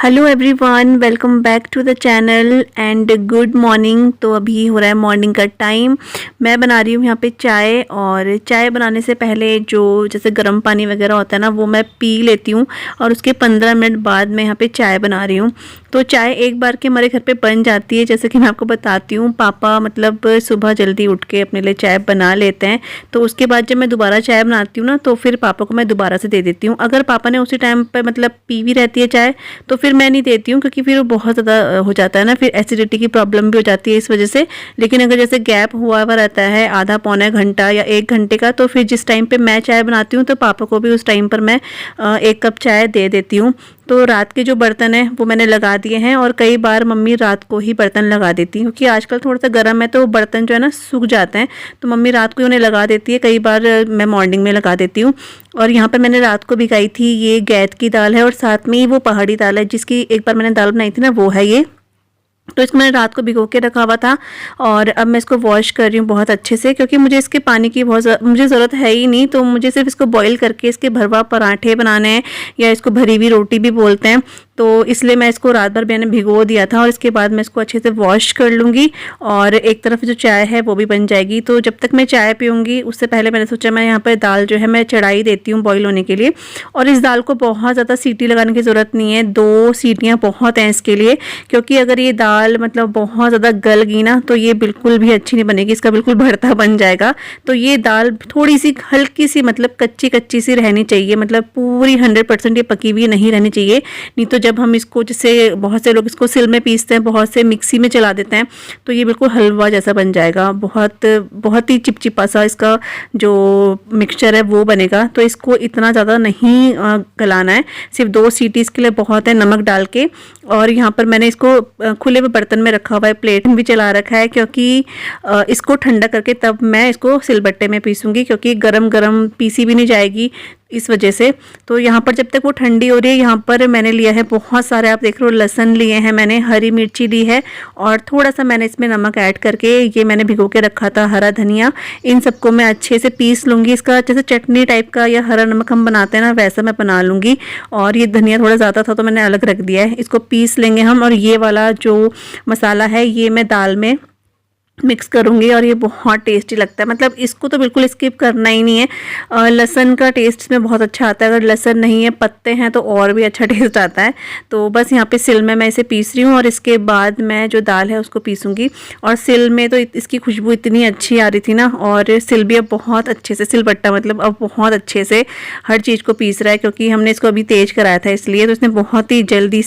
Hello everyone, welcome back to the channel and good morning. तो अभी हो रहा है मॉर्निंग का टाइम। मैं बना रही हूँ यहाँ पे चाय, और चाय बनाने से पहले जो जैसे गर्म पानी वगैरह होता है ना, वो मैं पी लेती हूँ और उसके 15 मिनट बाद मैं यहाँ पे चाय बना रही हूँ। तो चाय एक बार के हमारे घर पे बन जाती है। जैसे कि मैं आपको बताती हूँ, पापा मतलब सुबह जल्दी उठ के अपने लिए चाय बना लेते हैं, तो उसके बाद जब मैं दोबारा चाय बनाती हूँ ना, तो फिर पापा को मैं दोबारा से दे देती हूँ। अगर पापा ने उसी टाइम पर मतलब पी भी रहती है चाय, तो फिर मैं नहीं देती हूँ, क्योंकि फिर वो बहुत ज़्यादा हो जाता है ना, फिर एसिडिटी की प्रॉब्लम भी हो जाती है इस वजह से। लेकिन अगर जैसे गैप हुआ हुआ रहता है आधा पौना घंटा या 1 घंटे का, तो फिर जिस टाइम पे मैं चाय बनाती हूँ तो पापा को भी उस टाइम पर मैं 1 कप चाय दे देती हूँ। तो रात के जो बर्तन हैं वो मैंने लगा दिए हैं, और कई बार मम्मी रात को ही बर्तन लगा देती हैं, क्योंकि आजकल थोड़ा सा गर्म है तो बर्तन जो है ना सूख जाते हैं, तो मम्मी रात को ही उन्हें लगा देती है। कई बार मैं मॉर्निंग में लगा देती हूँ। और यहाँ पर मैंने रात को भिगाई थी ये गैद की दाल है, और साथ में ही वो पहाड़ी दाल है जिसकी एक बार मैंने दाल बनाई थी ना, वो है ये। तो इसको मैंने रात को भिगो के रखा हुआ था, और अब मैं इसको वॉश कर रही हूँ बहुत अच्छे से, क्योंकि मुझे इसके पानी की मुझे ज़रूरत है ही नहीं। तो मुझे सिर्फ इसको बॉईल करके इसके भरवा पराठे बनाने हैं, या इसको भरी हुई रोटी भी बोलते हैं। तो इसलिए मैं इसको रात भर मैंने भिगो दिया था, और इसके बाद मैं इसको अच्छे से वॉश कर लूँगी, और एक तरफ जो चाय है वो भी बन जाएगी। तो जब तक मैं चाय पीऊँगी उससे पहले मैंने सोचा मैं यहाँ पर दाल जो है मैं चढ़ाई देती हूँ बॉईल होने के लिए। और इस दाल को बहुत ज़्यादा सीटी लगाने की ज़रूरत नहीं है, 2 सीटियाँ बहुत हैं इसके लिए, क्योंकि अगर ये दाल मतलब बहुत ज़्यादा गल गई ना, तो ये बिल्कुल भी अच्छी नहीं बनेगी, इसका बिल्कुल भरता बन जाएगा। तो ये दाल थोड़ी सी हल्की सी मतलब कच्ची कच्ची सी रहनी चाहिए, मतलब पूरी 100% ये पकी हुई नहीं रहनी चाहिए। नहीं तो जब हम इसको, जैसे बहुत से लोग इसको सिल में पीसते हैं, बहुत से मिक्सी में चला देते हैं, तो ये बिल्कुल हलवा जैसा बन जाएगा। बहुत बहुत ही चिपचिपा सा इसका जो मिक्सचर है वो बनेगा। तो इसको इतना ज़्यादा नहीं गलाना है, सिर्फ 2 सीटी इसके लिए बहुत है, नमक डाल के। और यहाँ पर मैंने इसको खुले हुए बर्तन में रखा हुआ है, प्लेट में भी चला रखा है, क्योंकि इसको ठंडा करके तब मैं इसको सिलबट्टे में पीसूँगी, क्योंकि गरम गरम पीसी भी नहीं जाएगी इस वजह से। तो यहाँ पर जब तक वो ठंडी हो रही है, यहाँ पर मैंने लिया है बहुत सारे, आप देख रहे हो, लहसुन लिए हैं मैंने, हरी मिर्ची ली है, और थोड़ा सा मैंने इसमें नमक ऐड करके ये मैंने भिगो के रखा था हरा धनिया। इन सबको मैं अच्छे से पीस लूँगी। इसका जैसे चटनी टाइप का या हरा नमक हम बनाते हैं ना, वैसा मैं बना लूँगी। और ये धनिया थोड़ा ज़्यादा था तो मैंने अलग रख दिया है, इसको पीस लेंगे हम। और ये वाला जो मसाला है ये मैं दाल में मिक्स करूँगी, और ये बहुत टेस्टी लगता है। मतलब इसको तो बिल्कुल स्किप करना ही नहीं है। लहसुन का टेस्ट इसमें बहुत अच्छा आता है, अगर लहसुन नहीं है, पत्ते हैं, तो और भी अच्छा टेस्ट आता है। तो बस यहाँ पे सिल में मैं इसे पीस रही हूँ, और इसके बाद मैं जो दाल है उसको पीसूँगी। और सिल में तो इसकी खुशबू इतनी अच्छी आ रही थी ना, और सिल भी अब बहुत अच्छे से, सिलबट्टा मतलब अब बहुत अच्छे से हर चीज़ को पीस रहा है, क्योंकि हमने इसको अभी तेज़ कराया था इसलिए। तो इसने बहुत ही जल्दी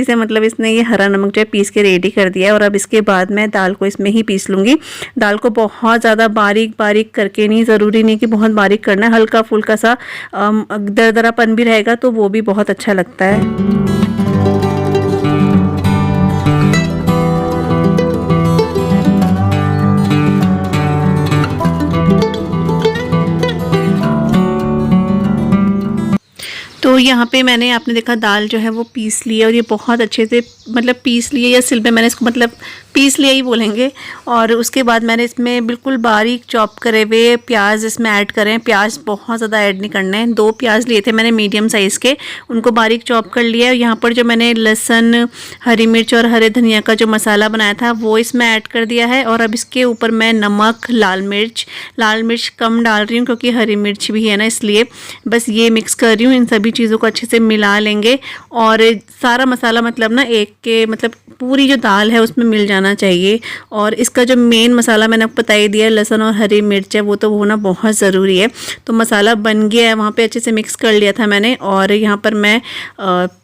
से मतलब इसने ये हरा नमक जो है पीस के रेडी कर दिया है। और अब इसके बाद मैं दाल को इसमें ही पीस लूँगी। दाल को बहुत ज़्यादा बारीक बारीक करके नहीं, ज़रूरी नहीं कि बहुत बारीक करना है, हल्का फुल्का सा दरदरापन भी रहेगा तो वो भी बहुत अच्छा लगता है। तो यहाँ पे मैंने, आपने देखा, दाल जो है वो पीस ली है, और ये बहुत अच्छे से मतलब पीस लिए, या सिल में मैंने इसको मतलब पीस लिया ही बोलेंगे। और उसके बाद मैंने इसमें बिल्कुल बारीक चॉप करे हुए प्याज इसमें ऐड करें। प्याज बहुत ज़्यादा ऐड नहीं करने हैं, 2 प्याज लिए थे मैंने मीडियम साइज़ के, उनको बारीक चॉप कर लिया है। यहाँ पर जो मैंने लहसुन, हरी मिर्च और हरे धनिया का जो मसाला बनाया था वो इसमें ऐड कर दिया है। और अब इसके ऊपर मैं नमक, लाल मिर्च कम डाल रही हूँ, क्योंकि हरी मिर्च भी है ना, इसलिए बस ये मिक्स कर रही हूँ। इन सभी चीज़ों को अच्छे से मिला लेंगे, और सारा मसाला मतलब ना एक के मतलब पूरी जो दाल है उसमें मिल जाना चाहिए। और इसका जो मेन मसाला मैंने आपको बता ही दिया, लहसुन और हरी मिर्च है, वो तो होना बहुत ज़रूरी है। तो मसाला बन गया है, वहाँ पे अच्छे से मिक्स कर लिया था मैंने। और यहाँ पर मैं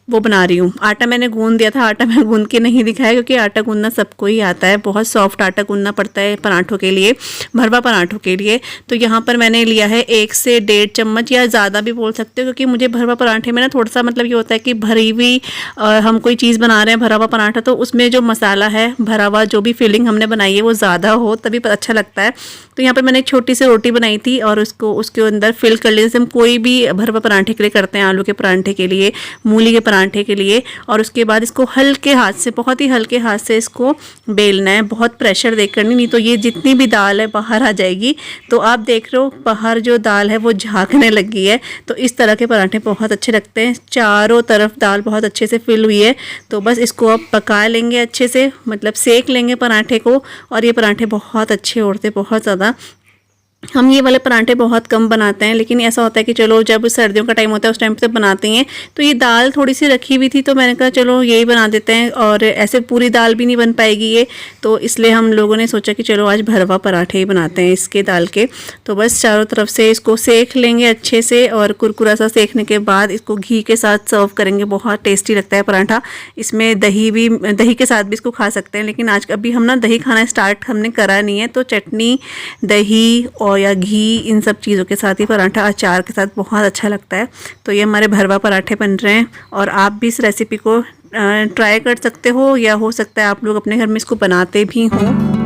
वो बना रही हूँ, आटा मैंने गूंद दिया था। आटा मैं गूंद के नहीं दिखाया, क्योंकि आटा गूंदना सबको ही आता है, बहुत सॉफ्ट आटा गूंदना पड़ता है पराठों के लिए, भरवा पराठों के लिए। तो यहाँ पर मैंने लिया है 1 से 1.5 चम्मच, या ज़्यादा भी बोल सकते हो, क्योंकि मुझे भरवा पराठे में ना थोड़ा सा मतलब ये होता है कि भरी हुई हम कोई चीज़ बना रहे हैं भरा हुआ पराठा, तो उसमें जो मसाला है भरा हुआ, जो भी फिलिंग हमने बनाई है वो ज़्यादा हो तभी अच्छा लगता है। तो यहाँ पर मैंने एक छोटी सी रोटी बनाई थी और उसको उसके अंदर फिल कर लिया, जैसे हम कोई भी भरा हुआ पराठे के लिए करते हैं, आलू के पराठे के लिए, मूली के पराठे के लिए। और उसके बाद इसको हल्के हाथ से, बहुत ही हल्के हाथ से इसको बेलना है, बहुत प्रेशर देकर नहीं तो ये जितनी भी दाल है बाहर आ जाएगी। तो आप देख रहे हो बाहर जो दाल है वो झाँकने लगी है। तो इस तरह के पराठे बहुत अच्छे लगते हैं, चारों तरफ दाल बहुत अच्छे से फिल हुई है। तो बस इसको अब पका लेंगे अच्छे से, मतलब सेक लेंगे पराठे को। और ये पराठे बहुत अच्छे होते, बहुत ज़्यादा। हम ये वाले पराठे बहुत कम बनाते हैं, लेकिन ऐसा होता है कि चलो जब सर्दियों का टाइम होता है उस टाइम पे बनाते हैं। तो ये दाल थोड़ी सी रखी हुई थी तो मैंने कहा चलो यही बना देते हैं, और ऐसे पूरी दाल भी नहीं बन पाएगी ये, तो इसलिए हम लोगों ने सोचा कि चलो आज भरवा पराठे ही बनाते हैं इसके दाल के। तो बस चारों तरफ से इसको सेक लेंगे अच्छे से, और कुरकुरा सा सेकने के बाद इसको घी के साथ सर्व करेंगे। बहुत टेस्टी लगता है पराठा। इसमें दही के साथ भी इसको खा सकते हैं, लेकिन आज अभी हम ना दही खाना स्टार्ट हमने करा नहीं है। तो चटनी, दही और या घी, इन सब चीज़ों के साथ ही पराठा अचार के साथ बहुत अच्छा लगता है। तो ये हमारे भरवा पराठे बन रहे हैं, और आप भी इस रेसिपी को ट्राई कर सकते हो, या हो सकता है आप लोग अपने घर में इसको बनाते भी हों।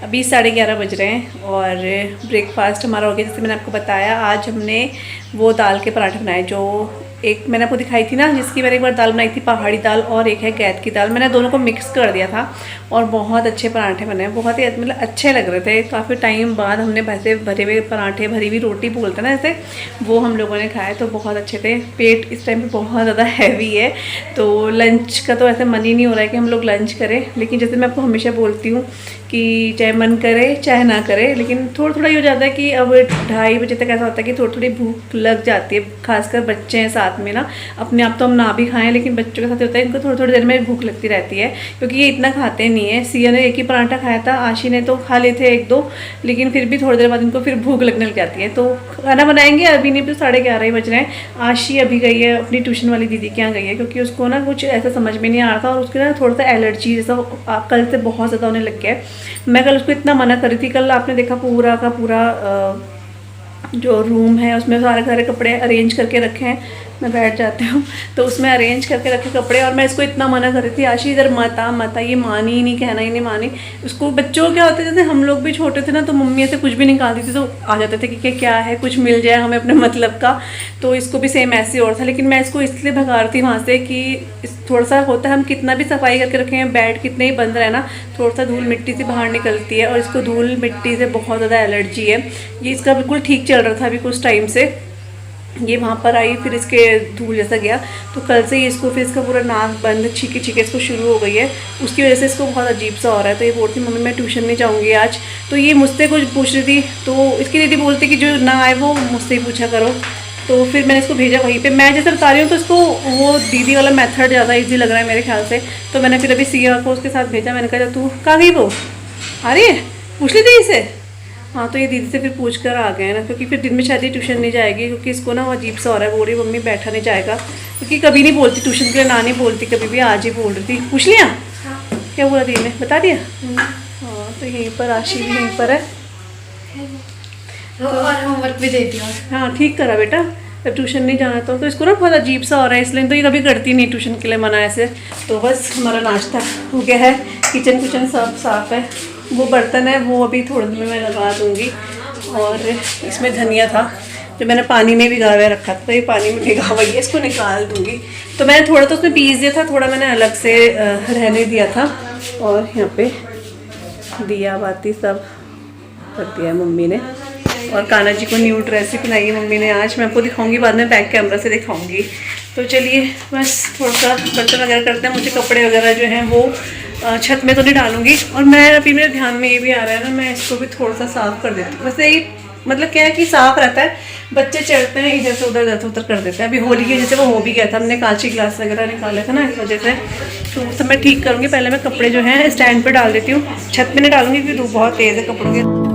अभी 11:30 बज रहे हैं और ब्रेकफास्ट हमारा हो गया। जैसे मैंने आपको बताया, आज हमने वो दाल के पराठे बनाए जो एक मैंने आपको दिखाई थी ना, जिसकी मैंने एक बार दाल बनाई थी पहाड़ी दाल, और एक है गैत की दाल। मैंने दोनों को मिक्स कर दिया था और बहुत अच्छे पराठे बने, बहुत ही मतलब अच्छे लग रहे थे। काफ़ी टाइम बाद हमने वैसे भरे हुए पराठे, भरी हुई रोटी बोलते हैं ना जैसे, वो हम लोगों ने खाए तो बहुत अच्छे थे। पेट इस टाइम पे बहुत ज़्यादा हैवी है, तो लंच का तो ऐसे मन ही नहीं हो रहा है कि हम लोग लंच करें। लेकिन जैसे मैं आपको हमेशा बोलती हूँ कि चाहे मन करे चाहे ना करे, लेकिन थोड़ा थोड़ा ये हो जाता है कि अब 2:30 बजे तक ऐसा होता है कि थोड़ी थोड़ी भूख लग जाती है। खासकर बच्चे हैं साथ में ना, अपने आप तो हम ना भी खाएं, लेकिन बच्चों के साथ होता है इनको थोड़ी थोड़ी देर में भूख लगती रहती है, क्योंकि ये इतना खाते नहीं है। सिया ने एक ही पराठा खाया था, आशी ने तो खा लिए थे 1-2, लेकिन फिर भी थोड़ी देर बाद इनको फिर भूख लगने लग जाती है। तो खाना बनाएंगे, अभी नहीं तो 11:30 ही बज रहे हैं। आशी अभी गई है अपनी ट्यूशन वाली दीदी के यहाँ गई है, क्योंकि उसको ना कुछ ऐसा समझ में नहीं आ रहा था, और उसके ना थोड़ा सा एलर्जी जैसा कल से बहुत ज़्यादा होने लग गया है। मैं कल उसको इतना मना कर रही थी, कल आपने देखा पूरा का पूरा जो रूम है उसमें सारे सारे कपड़े अरेंज करके रखे हैं। मैं बैठ जाती हूँ तो उसमें अरेंज करके रखे कपड़े, और मैं इसको इतना मना कर रही थी, आशी इधर मत आ, ये मानी ही नहीं, कहना ही नहीं मानी। उसको बच्चों को क्या होता है, जैसे हम लोग भी छोटे थे ना, तो मम्मी ऐसे कुछ भी निकालती थी तो आ जाते थे कि क्या है, कुछ मिल जाए हमें अपने मतलब का। तो इसको भी सेम ऐसे और था, लेकिन मैं इसको इसलिए भगा रही थी वहाँ से कि थोड़ा सा होता है, हम कितना भी सफाई करके रखे हैं, बेड कितने ही बंद रहे ना, थोड़ा सा धूल मिट्टी से बाहर निकलती है, और इसको धूल मिट्टी से बहुत ज़्यादा एलर्जी है। ये इसका बिल्कुल ठीक चल रहा था अभी कुछ टाइम से, ये वहाँ पर आई फिर इसके धूल जैसा गया, तो कल से ही इसको फिर इसका पूरा नाक बंद, छीके छीके इसको शुरू हो गई है। उसकी वजह से इसको बहुत अजीब सा हो रहा है। तो ये बोलती मम्मी मैं ट्यूशन नहीं जाऊँगी आज। तो ये मुझसे कुछ पूछ रही थी, तो इसकी दीदी बोलती कि जो ना आए वो मुझसे ही पूछा करो। तो फिर मैंने इसको भेजा वहीं पे। मैं जैसे बता रही हूँ तो इसको वो दीदी वाला मेथड ज़्यादा ईजी लग रहा है मेरे ख्याल से। तो मैंने फिर अभी सिया को उसके साथ भेजा। मैंने कहा तू कहाँ गई, वो आ रही है, पूछ ली थी इसे। हाँ, तो ये दीदी से फिर पूछ कर आ गए ना, क्योंकि फिर दिन में शायद ही ट्यूशन नहीं जाएगी, क्योंकि इसको ना वो अजीब सा हो रहा है। बोल रही मम्मी बैठा नहीं जाएगा, क्योंकि कभी नहीं बोलती ट्यूशन के लिए, ना नहीं बोलती कभी भी, आज ही बोल रही थी। पूछ लिया? हाँ। क्या बोला दीदी ने, बता दिया? हाँ, तो यहीं पर आशी भी यहीं पर है, और होमवर्क भी दे दिया। हाँ ठीक करा बेटा, अब ट्यूशन नहीं जाना तो इसको ना बहुत अजीब सा हो रहा है, इसलिए तो ये कभी करती नहीं ट्यूशन के लिए मना ऐसे। तो बस हमारा नाश्ता हो गया है, किचन सब साफ़ है। वो बर्तन है वो अभी थोड़ी देर में मैं लगा दूँगी। और इसमें धनिया था जो मैंने पानी में भिगा हुआ रखा था, तो ये पानी में भिगा हुआ है, इसको निकाल दूँगी। तो मैंने थोड़ा तो उसमें पीस दिया था, थोड़ा मैंने अलग से रहने दिया था। और यहाँ पे दिया बाती सब कर दिया मम्मी ने। और कान्हा जी को न्यू ड्रेस ही पहनाई है मम्मी ने आज, मैं आपको दिखाऊंगी बाद में, बैक कैमरा से दिखाऊंगी। तो चलिए बस थोड़ा सा बर्तन वगैरह करते हैं। मुझे कपड़े वगैरह जो हैं वो छत में तो नहीं डालूंगी। और मैं अभी मेरे ध्यान में ये भी आ रहा है ना, मैं इसको भी थोड़ा सा साफ़ कर देती हूँ। वैसे ही मतलब क्या है कि साफ रहता है, बच्चे चढ़ते हैं इधर से उधर कर देते हैं। अभी होली की जैसे वो हो भी गया था, हमने कांच ग्लास वगैरह निकाले थे ना, इस वजह से तो सब मैं ठीक करूँगी। पहले मैं कपड़े जो हैं स्टैंड पर डाल देती हूँ, छत पे नहीं डालूंगी क्योंकि धूप बहुत तेज़ है कपड़ों की।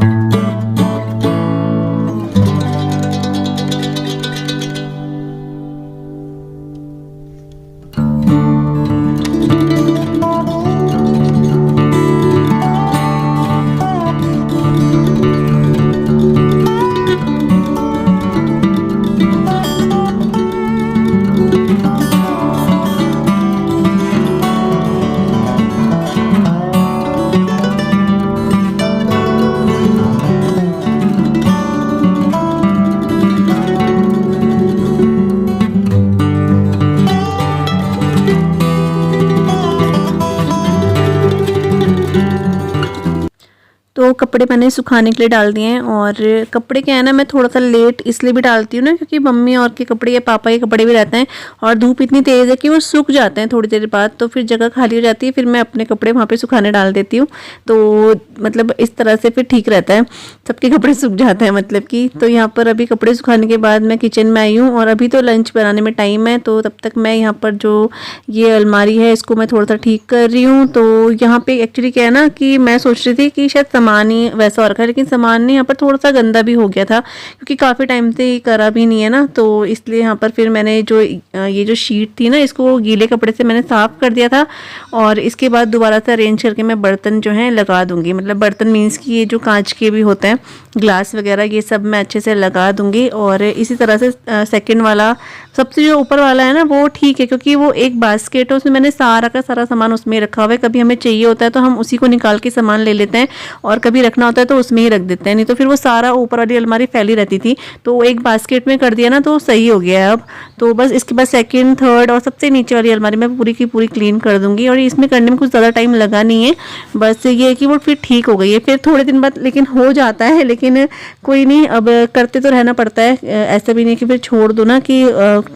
तो कपड़े मैंने सुखाने के लिए डाल दिए हैं। और कपड़े क्या है ना, मैं थोड़ा सा लेट इसलिए भी डालती हूँ ना क्योंकि मम्मी और के कपड़े या पापा के कपड़े भी रहते हैं और धूप इतनी तेज़ है कि वो सूख जाते हैं थोड़ी देर बाद, तो फिर जगह खाली हो जाती है, फिर मैं अपने कपड़े वहाँ पे सुखाने डाल देती हूँ। तो मतलब इस तरह से फिर ठीक रहता है, सबके कपड़े सूख जाते हैं मतलब कि। तो यहाँ पर अभी कपड़े सुखाने के बाद मैं किचन में आई हूँ और अभी तो लंच बनाने में टाइम है, तो तब तक मैं यहाँ पर जो ये अलमारी है इसको मैं थोड़ा सा ठीक कर रही हूँ। तो यहाँ पे एक्चुअली क्या है ना कि मैं सोच रही थी कि शायद सामान ही वैसा और रखा है, लेकिन सामान ने यहाँ पर थोड़ा सा गंदा भी हो गया था क्योंकि काफ़ी टाइम से करा भी नहीं है ना, तो इसलिए यहाँ पर फिर मैंने जो ये जो शीट थी ना इसको गीले कपड़े से मैंने साफ़ कर दिया था और इसके बाद दोबारा से अरेंज करके मैं बर्तन जो हैं लगा दूँगी। मतलब बर्तन मीन्स कि ये जो कांच के भी होते हैं ग्लास वगैरह, ये सब मैं अच्छे से लगा दूँगी। और इसी तरह से सेकेंड वाला सबसे जो ऊपर वाला है ना वो ठीक है क्योंकि वो एक बास्केट है, उसमें मैंने सारा का सारा सामान उसमें रखा हुआ है। कभी हमें चाहिए होता है तो हम उसी को निकाल के सामान ले लेते हैं और कभी रखना होता है तो उसमें ही रख देते हैं, नहीं तो फिर वो सारा ऊपर वाली अलमारी फैली रहती थी। तो एक बास्केट में कर दिया ना तो सही हो गया है अब। तो बस इसके बाद सेकंड, थर्ड और सबसे नीचे वाली अलमारी मैं पूरी की पूरी क्लीन कर दूंगी। और इसमें करने में कुछ ज़्यादा टाइम लगा नहीं है, बस ये है कि वो फिर ठीक हो गई है। फिर थोड़े दिन बाद लेकिन हो जाता है, लेकिन कोई नहीं, अब करते तो रहना पड़ता है, ऐसा भी नहीं कि फिर छोड़ दो ना कि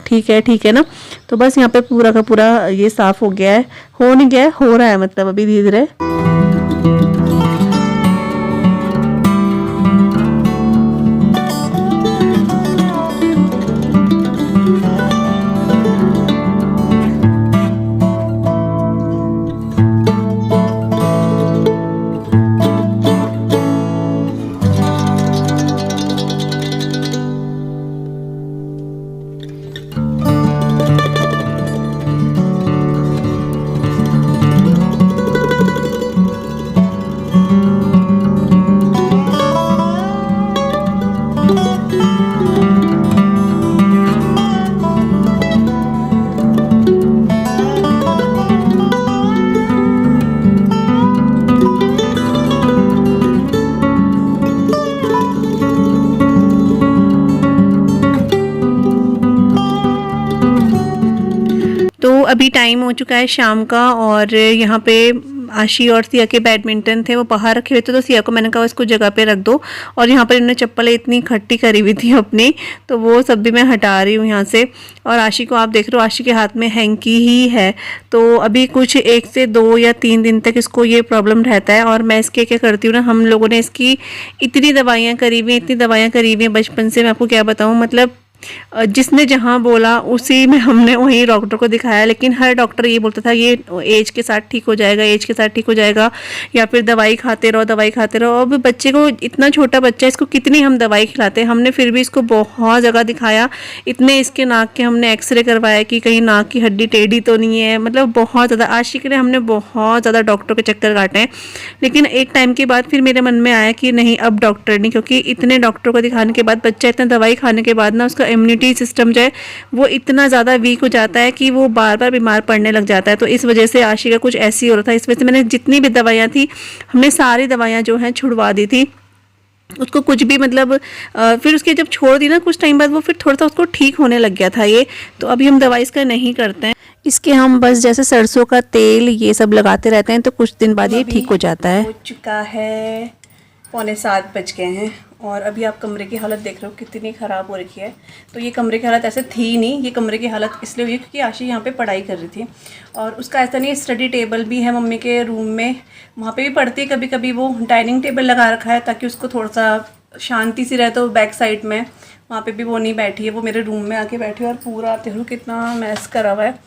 ठीक है ना। तो बस यहाँ पे पूरा का पूरा ये साफ़ हो गया है, हो नहीं गया है, हो रहा है मतलब अभी धीरे धीरे। तो अभी टाइम हो चुका है शाम का और यहाँ पे आशी और सिया के बैडमिंटन थे, वो बाहर रखे हुए थे, तो सिया को मैंने कहा इसको जगह पे रख दो। और यहाँ पर इन्होंने चप्पलें इतनी इकट्ठी करी हुई थी अपनी, तो वो सब भी मैं हटा रही हूँ यहाँ से। और आशी को आप देख रहे हो, आशी के हाथ में हैंकी ही है, तो अभी कुछ 1 से 2 या 3 दिन तक इसको ये प्रॉब्लम रहता है। और मैं इसके क्या करती हूँ ना, हम लोगों ने इसकी इतनी दवाइयाँ करी हुई हैं बचपन से, मैं आपको क्या बताऊँ। मतलब जिसने जहाँ बोला उसी में हमने वही डॉक्टर को दिखाया, लेकिन हर डॉक्टर ये बोलता था ये एज के साथ ठीक हो जाएगा, एज के साथ ठीक हो जाएगा, या फिर दवाई खाते रहो। अब बच्चे को, इतना छोटा बच्चा है, इसको कितनी हम दवाई खिलाते हैं। हमने फिर भी इसको बहुत जगह दिखाया, इतने इसके नाक के हमने एक्सरे करवाया कि कहीं नाक की हड्डी टेढ़ी तो नहीं है। मतलब बहुत ज़्यादा आशिक ने हमने बहुत ज़्यादा डॉक्टर के चक्कर काटे हैं। लेकिन एक टाइम के बाद फिर मेरे मन में आया कि नहीं, अब डॉक्टर नहीं, क्योंकि इतने डॉक्टर को दिखाने के बाद, बच्चा इतना दवाई खाने के बाद ना उसका इम्यूनिटी सिस्टम जो है वो इतना ज़्यादा वीक हो जाता है कि वो बार बार बीमार पड़ने लग जाता है। तो इस वजह से आशी का कुछ ऐसे ही हो रहा था। इस वजह से मैंने जितनी भी दवाइयाँ थी, हमने सारी दवाइयाँ जो हैं छुड़वा दी थी उसको। कुछ भी मतलब फिर उसके जब छोड़ दी ना कुछ टाइम बाद, वो फिर थोड़ा सा उसको ठीक होने लग गया था ये। तो अभी हम दवाई इसका नहीं करते हैं, इसके हम बस जैसे सरसों का तेल ये सब लगाते रहते हैं, तो कुछ दिन बाद ये ठीक हो जाता है। हो चुका है 6:45 बज गए हैं और अभी आप कमरे की हालत देख रहे हो कितनी ख़राब हो रखी है। तो ये कमरे की हालत ऐसे थी नहीं, ये कमरे की हालत इसलिए हुई है क्योंकि आशी यहाँ पे पढ़ाई कर रही थी। और उसका ऐसा नहीं, स्टडी टेबल भी है मम्मी के रूम में, वहाँ पे भी पढ़ती है कभी कभी। वो डाइनिंग टेबल लगा रखा है ताकि उसको थोड़ा सा शांति से रहे, तो बैक साइड में वहाँ पे भी वो नहीं बैठी है, वो मेरे रूम में आके बैठी है और पूरा देखो कितना मैस करा हुआ है।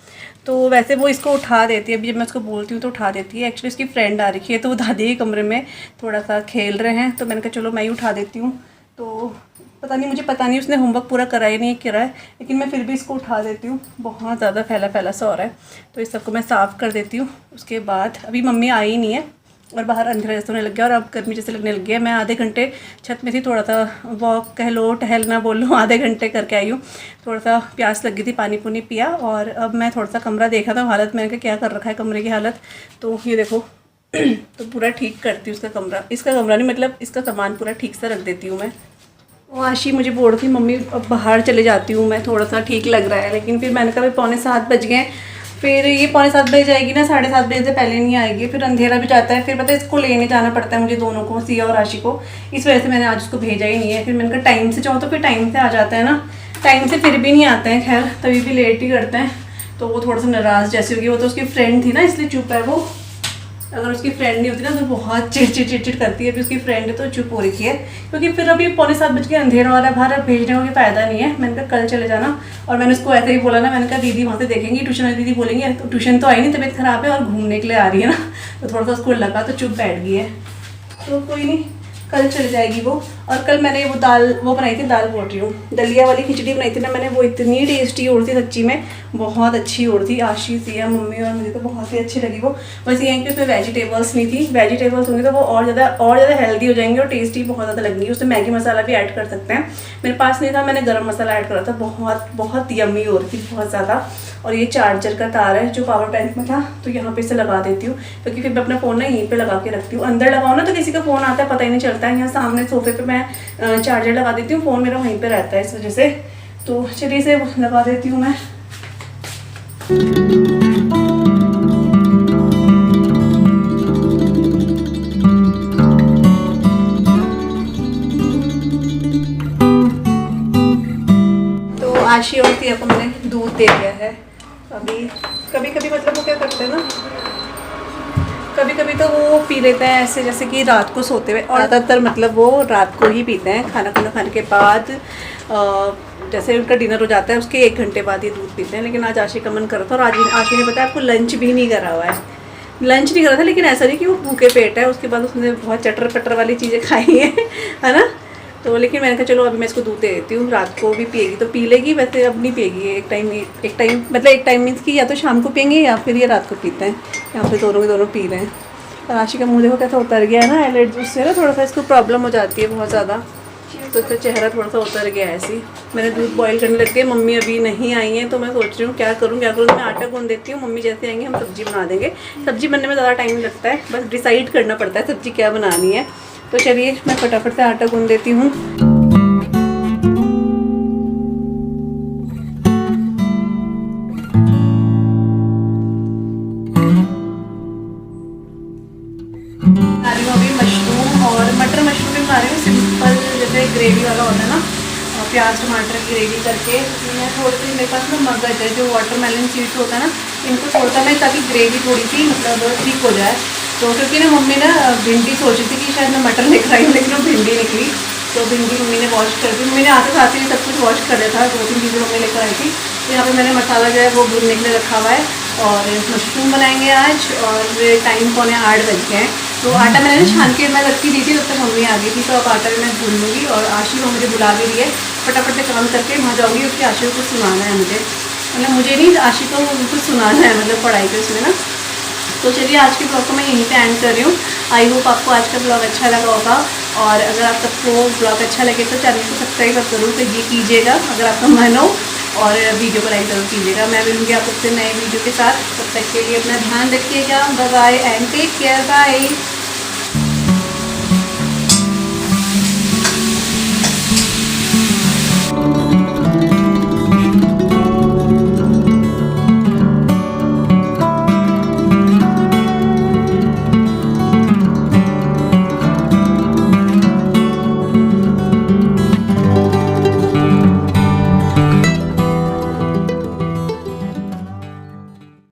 तो वैसे वो इसको उठा देती है, अभी जब मैं उसको बोलती हूँ तो उठा देती है। एक्चुअली उसकी फ्रेंड आ रखी है, तो वो दादी के कमरे में थोड़ा सा खेल रहे हैं, तो मैंने कहा चलो मैं ही उठा देती हूँ। तो मुझे पता नहीं उसने होमवर्क पूरा करा ही नहीं करा है, लेकिन मैं फिर भी इसको उठा देती हूँ। बहुत ज़्यादा फैला फैला सा हो रहा है, तो इस सबको मैं साफ़ कर देती हूँ। उसके बाद अभी मम्मी आई नहीं है और बाहर अंधेरा जैसे होने लग गया और अब गर्मी जैसे लगने लग गया। मैं आधे घंटे छत में थी, थोड़ा सा वॉक कह लो, टहलना बोल लो, आधे घंटे करके आई हूँ। थोड़ा सा प्यास लगी थी, पानी पुनी पिया और अब मैं थोड़ा सा कमरा देखा था, हालत मैंने कहा क्या कर रखा है कमरे की हालत। तो ये देखो तो पूरा ठीक करती हूँ उसका कमरा, इसका कमरा नहीं मतलब इसका सामान पूरा ठीक से रख देती हूँ मैं। वो आशी मुझे बोल रही थी मम्मी अब बाहर चले जाती हूँ मैं, थोड़ा सा ठीक लग रहा है। लेकिन फिर मैंने कहा भाई 6:45 बज गए, फिर ये 6:45 जाएगी ना, 7:30 से पहले नहीं आएगी, फिर अंधेरा भी जाता है, फिर पता है इसको लेने जाना पड़ता है मुझे दोनों को, सिया और आशी को। इस वजह से मैंने आज उसको भेजा ही नहीं है। फिर मैंने कहा टाइम से जाओ, तो फिर टाइम से आ जाता है ना, टाइम से फिर भी नहीं आते हैं, खैर तभी भी लेट ही करते हैं। तो वो थोड़ा सा नाराज़ जैसी होगी, वो तो उसकी फ्रेंड थी ना इसलिए चुप है वो। अगर उसकी फ्रेंड नहीं होती ना तो बहुत चिड़चिड़ करती है। अभी उसकी फ्रेंड है तो चुप हो रखी है, क्योंकि फिर अभी 6:45 बज के अंधेरा वाला बाहर, अब भेजने का कोई फ़ायदा नहीं है। मैंने कहा कल चले जाना, और मैंने उसको ऐसे ही बोला ना, मैंने कहा दीदी वहाँ से देखेंगी, ट्यूशन वाली दीदी बोलेंगे तो ट्यूशन तो आई नहीं, तबीयत ख़राब है और घूमने के लिए आ रही है ना, तो थोड़ा सा उसको लगा तो चुप बैठ गई है। तो कोई नहीं, कल चल जाएगी वो। और कल मैंने वो दाल वो बनाई थी, दाल बोल रही हूँ, दलिया वाली खिचड़ी बनाई थी ना मैंने, वो इतनी टेस्टी हो रही थी सच्ची में, बहुत अच्छी हो रही थी। आशी, सिया, मम्मी और मुझे तो बहुत ही अच्छी लगी वो। बस ये है कि उसमें वेजिटेबल्स नहीं थी, वेजिटेबल्स होंगे तो वो और ज़्यादा हेल्दी हो जाएंगे और टेस्टी बहुत ज़्यादा लगेंगी। उसमें मैगी मसाला भी ऐड कर सकते हैं, मेरे पास नहीं था, मैंने गर्म मसाला ऐड करा था। बहुत बहुत यम्मी हो रही थी, बहुत ज़्यादा। और ये चार्जर का तार है जो पावर बैंक में था, तो यहाँ पे से लगा देती हूँ, क्योंकि फिर मैं अपना फ़ोन ना यहीं पे लगा के रखती हूँ। अंदर लगाओ ना तो किसी का फ़ोन आता है पता ही नहीं चलता है, यहाँ सामने सोफे पे मैं चार्जर लगा देती हूँ, फ़ोन मेरा वहीं पे रहता है इस वजह से। तो चलिए इसे लगा देती हूँ मैं। तो आशी और सिया को मैंने दूध दे दिया है अभी। कभी कभी मतलब वो क्या करते हैं ना, कभी कभी तो वो पी लेते हैं ऐसे जैसे कि रात को सोते हुए, और ज़्यादातर मतलब वो रात को ही पीते हैं, खाना खाने के बाद। जैसे उनका डिनर हो जाता है उसके 1 घंटे बाद ये दूध पीते हैं। लेकिन आज आशी का मन कर रहा था, और आज आशी ने बताया आपको लंच भी नहीं करा हुआ है। लंच नहीं करा था, लेकिन ऐसा नहीं कि वो भूखे पेट है, उसके बाद उसने बहुत चटर पटर वाली चीज़ें खाई है ना। तो लेकिन मैंने कहा चलो अभी मैं इसको दूध दे देती हूँ, रात को भी पिएगी तो पी लेगी, वैसे अब नहीं पिएगी। एक टाइम मतलब एक टाइम मीन्स कि या तो शाम को पियेंगे या फिर ये रात को पीते हैं। यहाँ पे दोनों के दोनों पी रहे हैं। और आशी का मुँह देखो कैसा उतर गया है ना, एलर्जी उससे ना थोड़ा सा इसको प्रॉब्लम हो जाती है बहुत ज़्यादा, तो इसका चेहरा थोड़ा सा उतर गया है ऐसी। मैंने दूध बॉईल करने लग गई, मम्मी अभी नहीं आई हैं, तो मैं सोच रही हूँ क्या करूँ। मैं आटा गूंद देती हूँ, मम्मी जैसे आएंगे हम सब्ज़ी बना देंगे। सब्ज़ी बनने में ज़्यादा टाइम लगता है, बस डिसाइड करना पड़ता है सब्ज़ी क्या बनानी है। तो चलिए मैं फटाफट से आटा गूंद देती हूँ। अभी मशरूम और मटर मशरूम भी बना रही हूँ, सिंपल जैसे ग्रेवी वाला होता है ना, प्याज टमाटर की ग्रेवी करके। मैं थोड़ी सी मेरे पास ना मगज है, जो वाटरमेलन सीड्स होता है ना, इनको छोड़ता मैं ताकि ग्रेवी थोड़ी सी मतलब ठीक हो जाए। तो क्योंकि ना मम्मी ना भिंडी सोची थी कि शायद मैं मटर लेकर आई हूँ, लेकिन वो भिंडी निकली, तो भिंडी मम्मी ने वॉश कर दी। मम्मी ने आते साथ ही सब कुछ वॉश कर दिया था, 2-3 चीज़ें मम्मी लेकर आई थी। तो यहाँ पे मैंने मसाला जो है वो भूनने के लिए रखा हुआ है, और मशरूम बनाएंगे आज। और टाइम 7:45 बज गए हैं, तो आटा मैंने छान के मैं रखी दी थी, तब तक मम्मी आ गई थी, तो अब आटा मैं भून लूँगी। और आशी को मुझे बुला भी रही है, फटाफट से काम करके वहाँ जाऊँगी, उसकी आशी को कुछ सुनाना है मुझे, मतलब मुझे नहीं, आशी को कुछ सुनाना है, मतलब पढ़ाई के उसमें ना। तो चलिए आज के ब्लॉग को मैं यहीं पे एंड कर रही हूँ। आई होप आपको आज का ब्लॉग अच्छा लगा होगा, और अगर आप सबको ब्लॉग अच्छा लगे तो चैनल को सब्सक्राइब ज़रूर कीजिएगा अगर आपका मन हो, और वीडियो को लाइक ज़रूर कीजिएगा। मैं मिलूँगी आप सबसे नए वीडियो के साथ, तब तक के लिए अपना ध्यान रखिएगा। Bye bye and take care, bye.